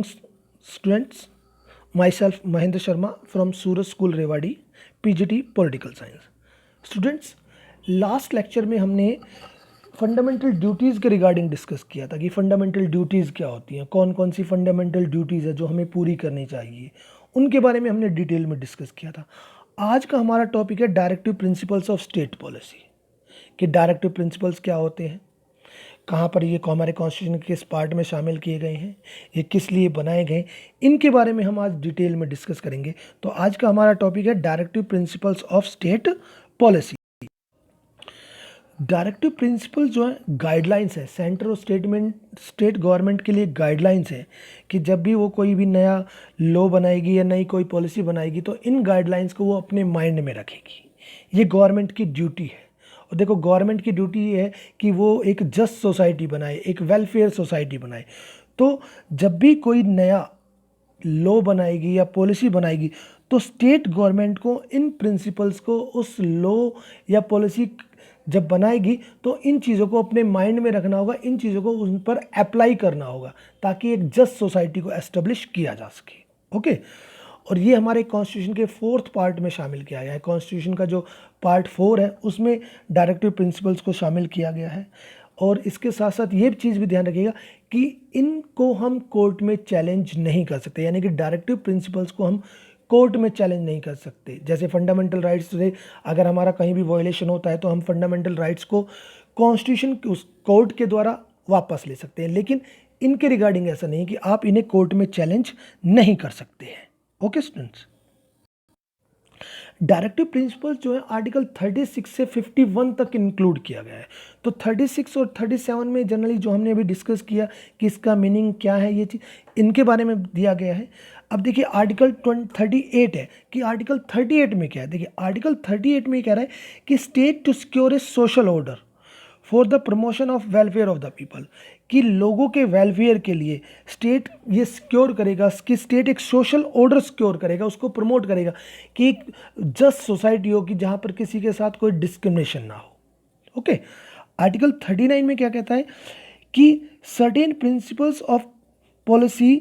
Students, myself Mahendra Sharma from Suraj School Rewadi, PGT Political Science. Students, last lecture में हमने fundamental duties के regarding discuss किया था कि फंडामेंटल ड्यूटीज़ क्या होती हैं, कौन कौन सी फंडामेंटल ड्यूटीज़ है जो हमें पूरी करनी चाहिए, उनके बारे में हमने डिटेल में डिस्कस किया था। आज का हमारा टॉपिक है directive principles of state policy, कि डायरेक्टिव प्रिंसिपल्स क्या होते हैं, कहाँ पर ये हमारे कॉन्स्टिट्यूशन के किस पार्ट में शामिल किए गए हैं, ये किस लिए बनाए गए, इनके बारे में हम आज डिटेल में डिस्कस करेंगे। तो आज का हमारा टॉपिक है directive principles of state policy. Directive principle जो है गाइडलाइंस है, सेंटर और स्टेट गवर्नमेंट के लिए गाइडलाइंस है कि जब भी वो कोई भी नया लॉ बनाएगी या नई कोई पॉलिसी बनाएगी तो इन गाइडलाइंस को वो अपने माइंड में रखेगी। ये गवर्नमेंट की ड्यूटी है। और देखो, गवर्नमेंट की ड्यूटी ये है कि वो एक जस्ट सोसाइटी बनाए, एक वेलफेयर सोसाइटी बनाए। तो जब भी कोई नया लॉ बनाएगी या पॉलिसी बनाएगी तो स्टेट गवर्नमेंट को इन प्रिंसिपल्स को, उस लॉ या पॉलिसी जब बनाएगी तो इन चीज़ों को अपने माइंड में रखना होगा, इन चीज़ों को उन पर अप्लाई करना होगा ताकि एक जस्ट सोसाइटी को एस्टेब्लिश किया जा सके। ओके, और ये हमारे कॉन्स्टिट्यूशन के 4th पार्ट में शामिल किया गया है। कॉन्स्टिट्यूशन का जो पार्ट 4 है उसमें डायरेक्टिव प्रिंसिपल्स को शामिल किया गया है। और इसके साथ साथ ये चीज़ भी ध्यान रखिएगा कि इनको हम कोर्ट में चैलेंज नहीं कर सकते, यानी कि डायरेक्टिव प्रिंसिपल्स को हम कोर्ट में चैलेंज नहीं कर सकते। जैसे फंडामेंटल राइट्स से अगर हमारा कहीं भी वायलेशन होता है तो हम फंडामेंटल राइट्स को कॉन्स्टिट्यूशन उस कोर्ट के द्वारा वापस ले सकते हैं, लेकिन इनके रिगार्डिंग ऐसा नहीं कि आप इन्हें कोर्ट में चैलेंज नहीं कर सकते हैं। ओके स्टूडेंट्स, डायरेक्टिव प्रिंसिपल्स जो है आर्टिकल 36 से 51 तक इंक्लूड किया गया है। तो 36 और 37 में जनरली जो हमने अभी डिस्कस किया कि इसका मीनिंग क्या है, ये चीज़ इनके बारे में दिया गया है। अब देखिए आर्टिकल 38 है कि आर्टिकल 38 में क्या है। देखिए आर्टिकल 38 में कह रहा है कि state to secure a social order for the promotion of welfare of the people, कि लोगों के वेलफेयर के लिए स्टेट ये सिक्योर करेगा कि स्टेट एक सोशल ऑर्डर सिक्योर करेगा, उसको प्रमोट करेगा कि एक जस्ट सोसाइटी हो कि जहाँ पर किसी के साथ कोई डिस्क्रिमिनेशन ना हो। ओके, आर्टिकल 39 में क्या कहता है कि certain principles of policy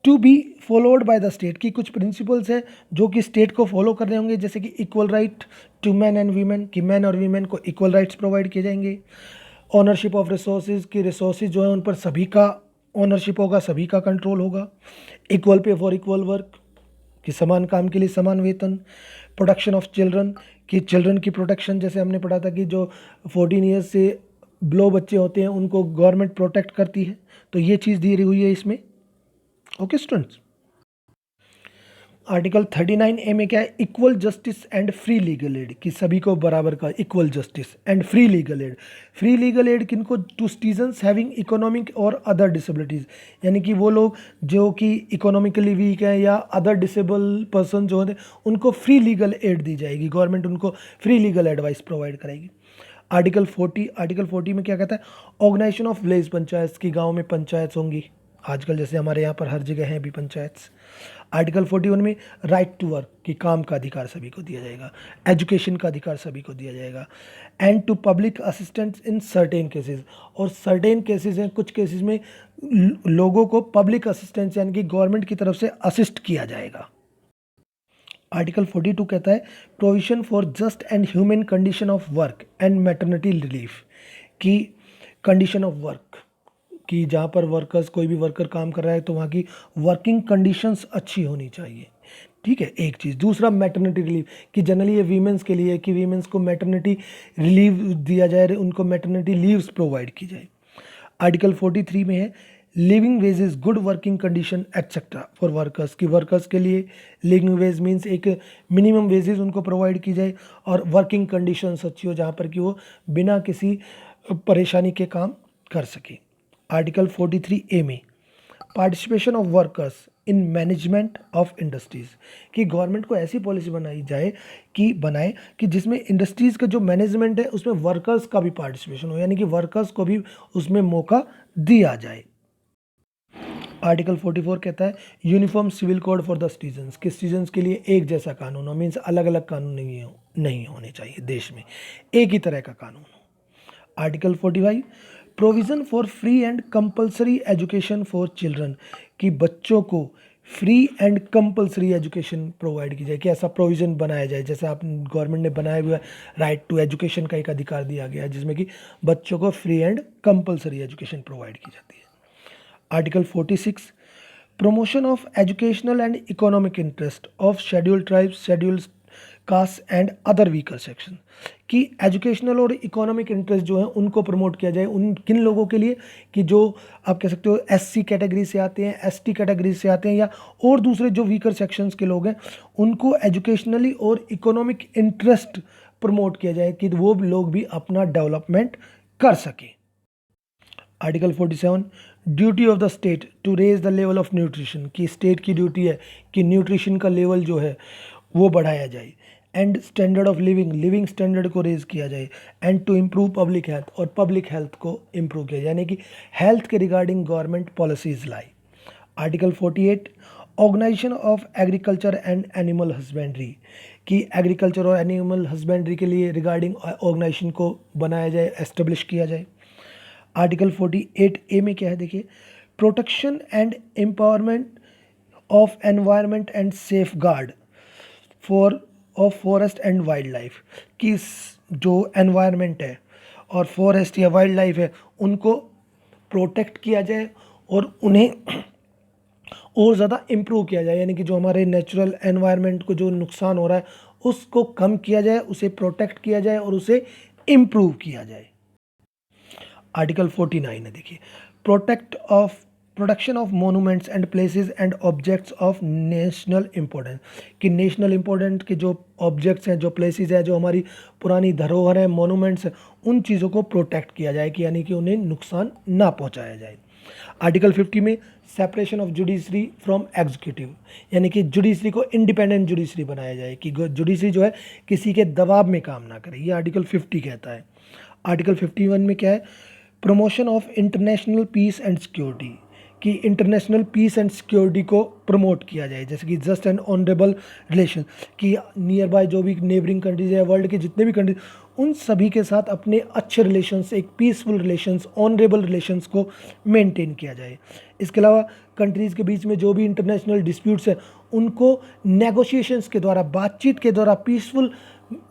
to be followed by the state, की कुछ प्रिंसिपल्स हैं जो कि स्टेट को फॉलो करने होंगे, जैसे कि equal right to man and women, कि मैन और वीमेन को इक्वल राइट्स प्रोवाइड किए जाएंगे। ऑनरशिप ऑफ रिसोर्सेज, की रिसोर्सेज जो है उन पर सभी का ऑनरशिप होगा, सभी का कंट्रोल होगा। Equal pay for equal work, कि समान काम के लिए समान वेतन। प्रोटेक्शन ऑफ चिल्ड्रन, कि चिल्ड्रन की प्रोटेक्शन, जैसे हमने पढ़ा था कि जो 14 ईयर्स से बिलो बच्चे होते हैं उनको गवर्नमेंट प्रोटेक्ट करती है, तो ये चीज़ दी हुई है इसमें। ओके स्टूडेंट्स, आर्टिकल 39A में क्या है, equal justice and free legal aid, कि सभी को बराबर का equal justice and free legal aid. Free legal aid किनको, टू सिटीजन्स हैविंग इकोनॉमिक और अदर डिसेबिलिटीज़, यानी कि वो लोग जो कि इकोनॉमिकली वीक है या अदर डिसेबल पर्सन जो होते हैं उनको फ्री लीगल एड दी जाएगी, गवर्नमेंट उनको फ्री लीगल एडवाइस प्रोवाइड करेगी। आर्टिकल 40 में क्या कहता है, ऑर्गेनाइजेशन ऑफ विलेज पंचायत, की गाँव में पंचायत होंगी आजकल, जैसे हमारे यहाँ पर हर जगह हैं अभी पंचायत। आर्टिकल 41 में राइट टू वर्क, कि काम का अधिकार सभी को दिया जाएगा। एजुकेशन का अधिकार सभी को दिया जाएगा। And to public assistance in certain cases, और सर्टेन केसेस हैं, कुछ केसेस में लोगों को पब्लिक असिस्टेंस यानी कि गवर्नमेंट की तरफ से असिस्ट किया जाएगा। आर्टिकल 42 कहता है provision for just and human condition of work and maternity relief, की कंडीशन ऑफ वर्क, कि जहाँ पर वर्कर्स, कोई भी वर्कर काम कर रहा है तो वहाँ की वर्किंग कंडीशंस अच्छी होनी चाहिए। ठीक है, एक चीज़। दूसरा मैटरनिटी रिलीफ, कि जनरली ये वीमेंस के लिए, कि वीमेंस को मैटरनिटी रिलीव दिया जाए, उनको मैटरनिटी लीव्स प्रोवाइड की जाए। आर्टिकल 43 में है living wages, good working condition etcetera for workers, की वर्कर्स के लिए लिविंग वेज मीन्स एक मिनिमम वेजेस उनको प्रोवाइड की जाए और वर्किंग कंडीशंस अच्छी हो जहाँ पर कि वो बिना किसी परेशानी के काम कर सके। आर्टिकल 43A में participation of workers in management of industries, कि गवर्नमेंट को ऐसी पॉलिसी बनाए कि जिसमें इंडस्ट्रीज़ का जो मैनेजमेंट है उसमें वर्कर्स का भी पार्टिसिपेशन हो, यानी कि वर्कर्स को भी उसमें मौका दिया जाए। आर्टिकल 44 कहता है uniform civil code for the citizens, कि सिटीजन्स के लिए एक जैसा कानून हो, मीन्स अलग अलग कानून नहीं होने चाहिए, देश में एक ही तरह का कानून हो। Article 45 provision for free and compulsory education for children, कि बच्चों को free and compulsory education provide की जाए, कि ऐसा प्रोविज़न बनाया जाए जैसे आप गवर्नमेंट ने बनाया हुआ है, राइट टू एजुकेशन का एक अधिकार दिया गया है जिसमें कि बच्चों को free and compulsory education provide की जाती है। Article 46, promotion of educational and economic interest of scheduled tribes, scheduled caste and other weaker section, कि एजुकेशनल और इकोनॉमिक इंटरेस्ट जो है उनको प्रमोट किया जाए उन किन लोगों के लिए, कि जो आप कह सकते हो एससी कैटेगरी से आते हैं, एसटी कैटेगरी से आते हैं, या और दूसरे जो वीकर सेक्शंस के लोग हैं उनको एजुकेशनली और इकोनॉमिक इंटरेस्ट प्रमोट किया जाए कि वो लोग भी अपना डेवलपमेंट कर सकें। Article 47, duty of the state to raise the level of nutrition, की स्टेट की ड्यूटी है कि न्यूट्रिशन का लेवल जो है वो बढ़ाया जाए, and standard of living standard को रेज किया जाए, and to improve public health, और पब्लिक हेल्थ को इम्प्रूव किया जाए, यानी कि हेल्थ के रिगार्डिंग गवर्नमेंट पॉलिसीज लाई। Article 48, organisation of agriculture and animal husbandry, कि एग्रीकल्चर और एनिमल हस्बेंड्री के लिए रिगार्डिंग ऑर्गेनाइजेशन को बनाया जाए, एस्टेब्लिश किया जाए। आर्टिकल 48 ए में क्या है देखिए, protection and empowerment of environment and safe guard of forest and wild life, कि जो एनवायरनमेंट है और फॉरेस्ट या वाइल्ड लाइफ है उनको प्रोटेक्ट किया जाए और उन्हें और ज़्यादा इम्प्रूव किया जाए, यानी कि जो हमारे नेचुरल एनवायरनमेंट को जो नुकसान हो रहा है उसको कम किया जाए, उसे प्रोटेक्ट किया जाए और उसे इम्प्रूव किया जाए। आर्टिकल 49 है देखिए, protection of monuments and places and objects of national importance, कि नेशनल इम्पोर्टेंट के जो ऑब्जेक्ट्स हैं, जो प्लेसेस हैं, जो हमारी पुरानी धरोहर है, मोनूमेंट्स हैं, उन चीज़ों को प्रोटेक्ट किया जाए, कि यानी कि उन्हें नुकसान ना पहुंचाया जाए। आर्टिकल 50 में separation of judiciary from executive, यानी कि जुडिशरी को इंडिपेंडेंट जुडिशरी बनाया जाए, कि जुडिशरी जो है किसी के दबाव में काम ना करे, ये आर्टिकल 50 कहता है। आर्टिकल 51 में क्या है, promotion of international peace and security, कि इंटरनेशनल पीस एंड सिक्योरिटी को प्रमोट किया जाए, जैसे कि जस्ट एंड ऑनरेबल रिलेशन, कि नियर बाय जो भी नेबरिंग कंट्रीज है, वर्ल्ड के जितने भी कंट्रीज, उन सभी के साथ अपने अच्छे रिलेशंस, एक पीसफुल रिलेशंस, ऑनरेबल रिलेशंस को मेंटेन किया जाए। इसके अलावा कंट्रीज़ के बीच में जो भी इंटरनेशनल डिस्प्यूट्स हैं उनको नेगोशिएशंस के द्वारा, बातचीत के द्वारा, पीसफुल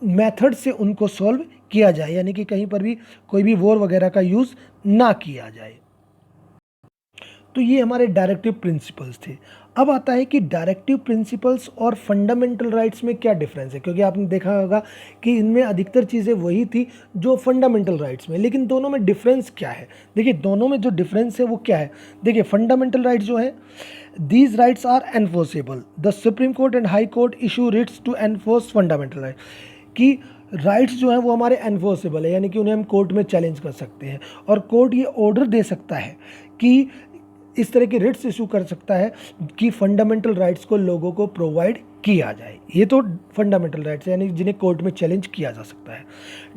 मेथड से उनको सॉल्व किया जाए, यानी कि कहीं पर भी कोई भी वॉर वगैरह का यूज़ ना किया जाए। तो ये हमारे डायरेक्टिव प्रिंसिपल्स थे। अब आता है कि डायरेक्टिव प्रिंसिपल्स और फंडामेंटल राइट्स में क्या डिफरेंस है, क्योंकि आपने देखा होगा कि इनमें अधिकतर चीज़ें वही थी जो फंडामेंटल राइट्स में, लेकिन दोनों में डिफरेंस क्या है। देखिए दोनों में जो डिफरेंस है वो क्या है। देखिए फंडामेंटल राइट्स जो है, these rights are enforceable, the supreme court and high court issue writs to enforce fundamental right, कि राइट्स जो हैं वो हमारे एनफोर्सेबल है, यानी कि उन्हें हम कोर्ट में चैलेंज कर सकते हैं, और कोर्ट ये ऑर्डर दे सकता है कि इस तरह के रिट्स इशू कर सकता है कि फंडामेंटल राइट्स को लोगों को प्रोवाइड किया जाए। ये तो फंडामेंटल राइट्स है, यानी जिन्हें कोर्ट में चैलेंज किया जा सकता है।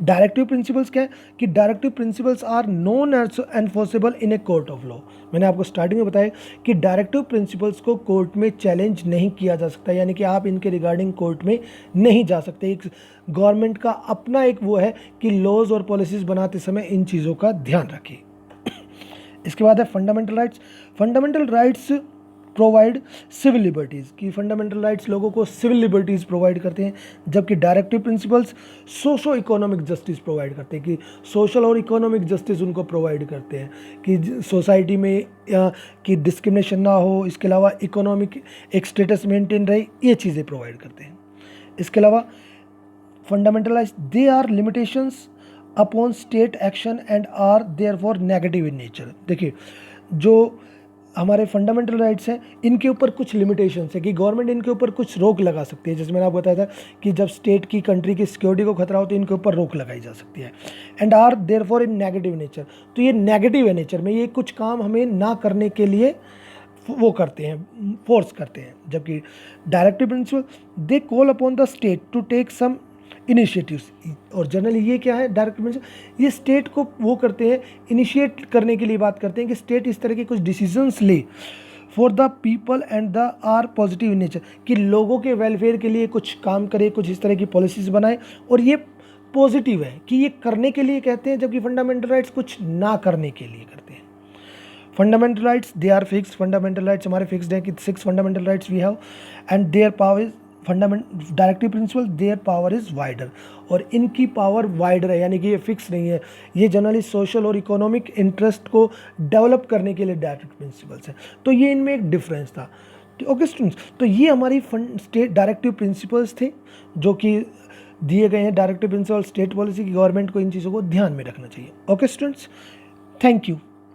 डायरेक्टिव प्रिंसिपल्स क्या है, कि directive principles are non enforceable in a court of law. मैंने आपको स्टार्टिंग में बताया कि डायरेक्टिव प्रिंसिपल्स को कोर्ट में चैलेंज नहीं किया जा सकता, यानी कि आप इनके रिगार्डिंग कोर्ट में नहीं जा सकते। एक गवर्नमेंट का अपना एक वो है कि लॉज और पॉलिसीज बनाते समय इन चीज़ों का ध्यान रखें। इसके बाद है fundamental rights. Fundamental rights provide civil liberties, की फंडामेंटल राइट्स लोगों को सिविल लिबर्टीज़ प्रोवाइड करते हैं, जबकि directive principles socio economic justice provide करते हैं, कि सोशल और इकोनॉमिक जस्टिस उनको प्रोवाइड करते हैं कि सोसाइटी में कि डिस्क्रिमिनेशन ना हो, इसके अलावा इकोनॉमिक एक स्टेटस मेंटेन रहे, ये चीज़ें प्रोवाइड करते हैं। इसके अलावा fundamental rights they are limitations upon state action and are therefore negative in nature. देखिए जो हमारे फंडामेंटल राइट्स हैं इनके ऊपर कुछ लिमिटेशंस है कि गवर्नमेंट इनके ऊपर कुछ रोक लगा सकती है, जैसे मैंने आपको बताया था कि जब स्टेट की कंट्री की सिक्योरिटी को खतरा हो तो इनके ऊपर रोक लगाई जा सकती है। And are therefore in negative nature, तो ये नेगेटिव है नेचर में, ये कुछ काम हमें ना करने के लिए वो करते हैं, फोर्स करते हैं। जबकि directive principle they call upon the state to take some initiatives, और जनरली ये क्या है डायरेक्ट प्रिंसिपल, ये स्टेट को वो करते हैं, इनिशिएट करने के लिए बात करते हैं कि स्टेट इस तरह के कुछ डिसीजंस ले for the people and the are positive in nature, कि लोगों के वेलफेयर के लिए कुछ काम करे, कुछ इस तरह की पॉलिसीज़ बनाए और ये पॉजिटिव है कि ये करने के लिए कहते हैं, जबकि फंडामेंटल राइट्स कुछ ना करने के लिए करते हैं। Fundamental rights they are fixed, fundamental rights हमारे फिक्स्ड हैं कि 6 fundamental rights we have and their power is directive principle, their power is wider, और इनकी पावर वाइडर है, यानी कि ये फिक्स नहीं है, ये जनरली सोशल और इकोनॉमिक इंटरेस्ट को डेवलप करने के लिए डायरेक्टिव प्रिंसिपल्स हैं। तो ये इनमें एक डिफरेंस था। ओके स्टूडेंट्स, तो ये हमारी स्टेट डायरेक्टिव प्रिंसिपल्स थे जो कि दिए गए हैं। डायरेक्टिव प्रिंसिपल स्टेट पॉलिसी की, गवर्नमेंट को इन चीज़ों को ध्यान में रखना चाहिए। Okay students, thank you.